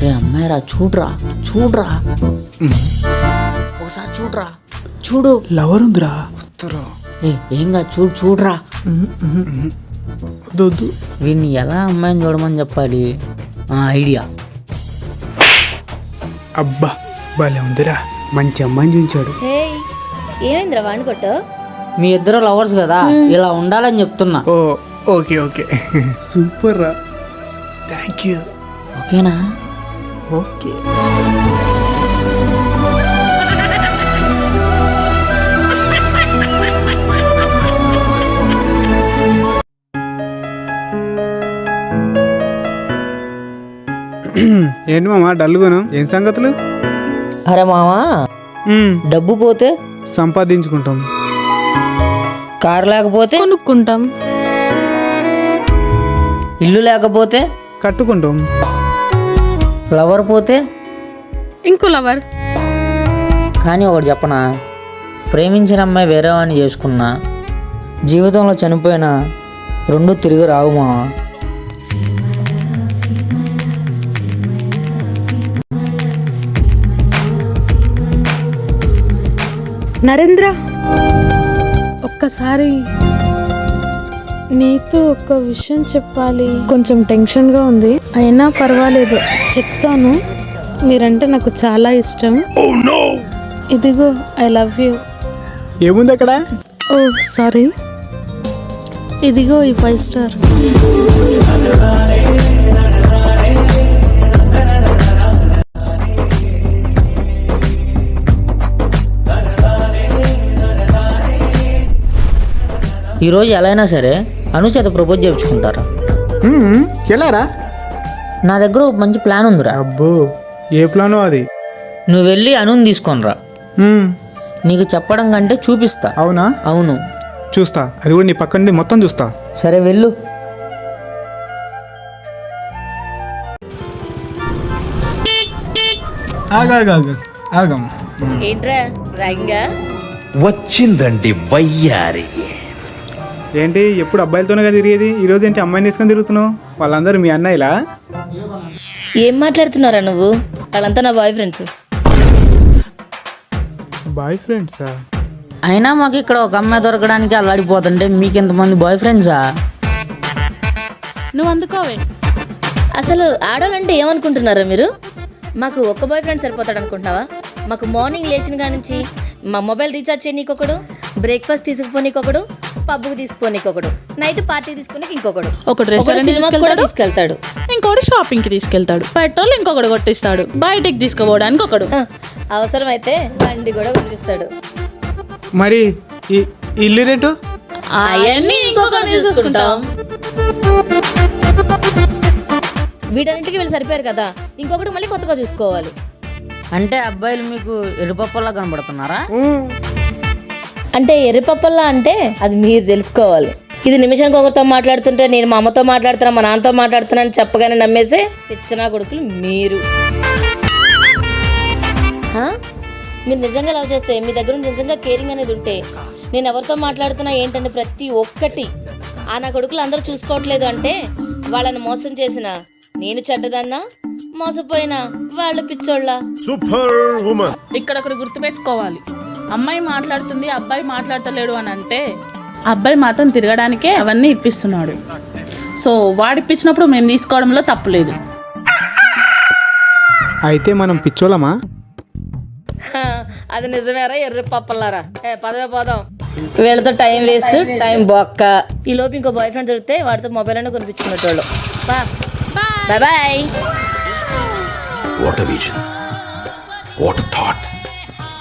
రే అమ్మాయిరా, చూడరా చూడరా, ఒకసారి చూడరా, చూడు. లవర్ ఉందిరా. ఏంగా చూడు, చూడరా. వద్దు. వీడిని ఎలా అమ్మాయిని చూడమని చెప్పాలి? ఐడియా. అబ్బా భలే ఉందిరా, మంచి అమ్మాయిని చూపించాడు. ఏమైందిరా వాడిని కొట్టు? మీ ఇద్దరు లవర్స్ కదా, ఇలా ఉండాలని చెప్తున్నా. ఓ ఓకే ఓకే, సూపర్ రా, థ్యాంక్ యూ. ఓకేనా? ఓకే. ఏంటి మామా డల్గును? ఏం సంగతులు? అరే మామా, డబ్బు పోతే సంపాదించుకుంటాం, కారు లేకపోతే కొనుక్కుంటాం, ఇల్లు లేకపోతే కట్టుకుంటాం, లవర్ పోతే ఇంకో లవర్. కానీ ఒకటి చెప్పనా, ప్రేమించిన అమ్మాయి వేరే వాడిని చేసుకున్నా, జీవితంలో చనిపోయినా రెండు తిరిగి రావు మావా. నరేంద్ర, ఒక్కసారి నీతో ఒక విషయం చెప్పాలి. కొంచెం టెన్షన్గా ఉంది, అయినా పర్వాలేదు చెప్తాను. మీరంటే నాకు చాలా ఇష్టం. ఇదిగో ఐ లవ్ యూ. ఏముంది అక్కడ? ఓ సారీ, ఇదిగో ఈ 5 స్టార్. ఈరోజు ఎలా అయినా సరే అనుచేత ప్రపోజ్ చేయించుకుంటారా? ఎలారా? నా దగ్గర ఒక మంచి ప్లాన్ ఉందిరా. అబ్బో, ఏ ప్లానో అది? నువ్వు వెళ్ళి అనుని తీసుకొనిరా. నీకు చెప్పడం కంటే చూపిస్తా. అవునా? అవును, చూస్తా. అది కూడా నీ పక్క నుండి మొత్తం చూస్తా. సరే వెళ్ళు. ఆగం. ఏంట్రా రాగింగా? వచ్చిందండి వయ్యారి. ఏంటి ఎప్పుడు అబ్బాయిలతోనే కదా తిరిగేది, ఈరోజు ఏంటి అమ్మాయిని తీసుకొని తిరుగుతున్నావు? వాళ్ళందరూ మీ అన్నయ్యలా? ఏం మాట్లాడుతున్నారా నువ్వు? వాళ్ళంతా నా బాయ్ ఫ్రెండ్స్. బాయ్ ఫ్రెండ్సా? అయినా మాకు ఇక్కడ ఒక అమ్మాయి దొరకడానికి అల్లాడిపోతుంటే మీకు ఇంతమంది బాయ్ ఫ్రెండ్సా? నువ్వు అందుకోవే. అసలు ఆడాలంటే ఏమనుకుంటున్నారా మీరు? మాకు ఒక్క బాయ్ ఫ్రెండ్ సరిపోతాడు అనుకుంటున్నావా? మాకు మార్నింగ్ లేచిన కాడ నుంచి మా మొబైల్ రీఛార్జ్ చేయనీకొకడు, బ్రేక్ఫాస్ట్ తీసుకుపోనీకొకడు, పబ్కి తీసుకుపోనీకొకడు, నైట్ పార్టీ తీసుకుని ఇంకొకడు, ఒకడు రెస్టారెంట్ తీసుకెళ్తాడు, ఇంకొకటి షాపింగ్ కి తీసుకెళ్తాడు, పెట్రోల్ ఇంకొకటి కొట్టిస్తాడు, బయటికి తీసుకుపోవడానికి ఒకడు, అవసరమైతే బండి కూడా కొనిపిస్తాడు. మరి ఇల్లు రేటు అవన్నీ ఇంకొకటి చూసుకుంటాం. వీటన్నిటికీ వీళ్ళు సరిపోయారు కదా, ఇంకొకటి మళ్ళీ కొత్తగా చూసుకోవాలి. అంటే అబ్బాయిలు మీకు ఎరుపప్పల్లా కనబడుతున్నారా? అంటే ఎర్రపప్పల్లా అంటే అది మీరు తెలుసుకోవాలి. ఇది నిమిషానికి ఒకరితో మాట్లాడుతుంటే నేను మా అమ్మతో మాట్లాడుతున్నా, మా నాన్నతో మాట్లాడుతున్నా అని చెప్పగానే నమ్మేసే పిచ్చనా కొడుకులు మీరు. మీరు నిజంగా లవ్ చేస్తే, మీ దగ్గర నిజంగా కేరింగ్ అనేది ఉంటే, నేను ఎవరితో మాట్లాడుతున్నా ఏంటంటే ప్రతి ఒక్కటి నా కొడుకులు అందరూ చూసుకోవట్లేదు అంటే వాళ్ళని మోసం చేసిన నేను చెడ్డదన్నా, మోసపోయినా వాళ్ళు పిచ్చోళ్ళ. Super woman. ఇక్కడ గుర్తుపెట్టుకోవాలి, అమ్మాయి మాట్లాడుతుంది అబ్బాయి మాట్లాడతలేడు అని అంటే అబ్బాయి మాత్రం తిరగడానికే అవన్నీ ఇప్పిస్తున్నాడు. సో వాడు ఇప్పించినప్పుడు మేము తీసుకోవడంలో తప్పులేదు. అయితే మనం పిచ్చోళ్ళమా? అది నిజమేరా ఎర్ర పప్పలారా? పదవే పోదాం. వీళ్ళతో టైం వేస్ట్, టైం బొక్క. ఈ లోపు ఇంకో బాయ్ ఫ్రెండ్ దొరికితే వాడితో మొబైల్ అన్నీ కొనిపించుకునేటోళ్ళు. Bye bye. What a vision, what a thought.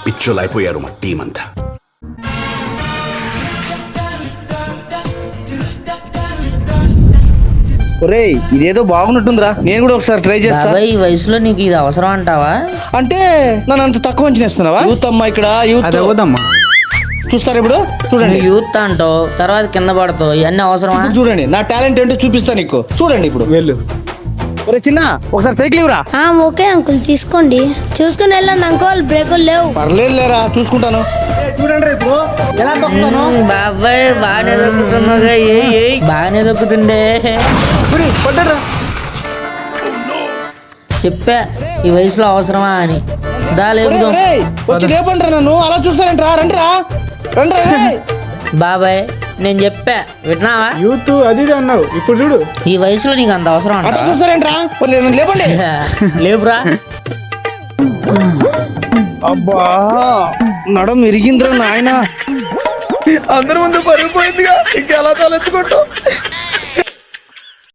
పిచ్చోలు అయిపోయారు మా టీం అంతా. ఒరేయ్, ఇదేదో బాగున్నట్టుందిరా, నేను కూడా ఒకసారి ట్రై చేస్తా. ఈ వయసులో నీకు ఇది అవసరం అంటావా? అంటే నన్ను అంత తక్కువ అంచనేస్తున్నావా? యూత్ అమ్మా, ఇక్కడ యూత్ చూస్తారు. ఇప్పుడు చూడండి, యూత్ అంటావు, తర్వాత కింద పడతావు, ఇవన్నీ అవసరమా? చూడండి నా టాలెంట్ ఏంటో చూపిస్తా నీకు. చూడండి ఇప్పుడు. వెళ్ళు. ఒరే చిన్న, ఒకసారి సైకిల్ ఇవ్వరా. ఓకే అంకుల్, తీసుకోండి. చూసుకుని వెళ్ళండి అంకుల్, బ్రేకులు లేవు. పర్లేదు లేరా, చూసుకుంటాను. చూడండి ఇప్పుడు ఎలా తొక్కుతాను. బాబాయ్ బాగా బాగానే దొక్కుతుండే. పడ్డరా చెప్పా ఈ వయసులో అవసరమా అని. దా లేపుదాం. రేయ్, వచ్చి లేపండి నన్ను అలా చూస్తారంట్రా. రండిరా రండి. బాబాయ్ నేను చెప్పా విన్నావా? యూత్ అది ఇది అన్నావు, ఇప్పుడు చూడు. ఈ వయసులో నీకు అంత అవసరం అంట. అట్లా చూస్తారేంట్రా? లేపండి. లేపురా. అబ్బా నడం ఇరిగిందిరా నాయన. అందరి ముందు పరిగిపోయిందిగా, ఇంకెలా తలెత్తుకుంటావు?